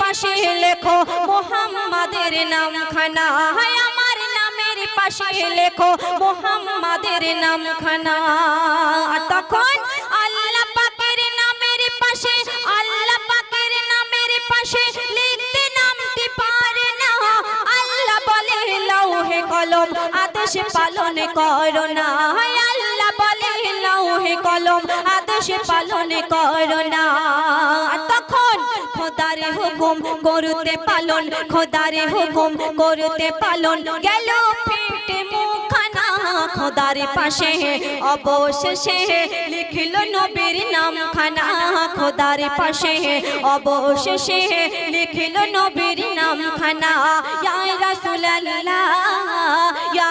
পাশে লেখো মোহাম্মদের নামখানা, হায় আমার নামের পাশে লেখো মোহাম্মদের নামখানা। তখন আল্লাহ পাকের নামের পাশে, আল্লাহ পাকের নামের পাশে লিখতে নামতে পারে না। আল্লাহ বলে লৌহে কলম আদেশ পালন করো না, আল্লাহ বলে লৌহে কলম আদেশ পালন করো না। তখন খোদার হুকুম করতে পালন, খোদার হুকুম করতে পালন গেল ফেটে মুখখানা। খোদার পাশে অবশেষে লিখলো নবীর নামখানা, খোদার পাশে অবশেষে লিখলো নবীর নামখানা। ইয়া রাসূলুল্লাহ, ইয়া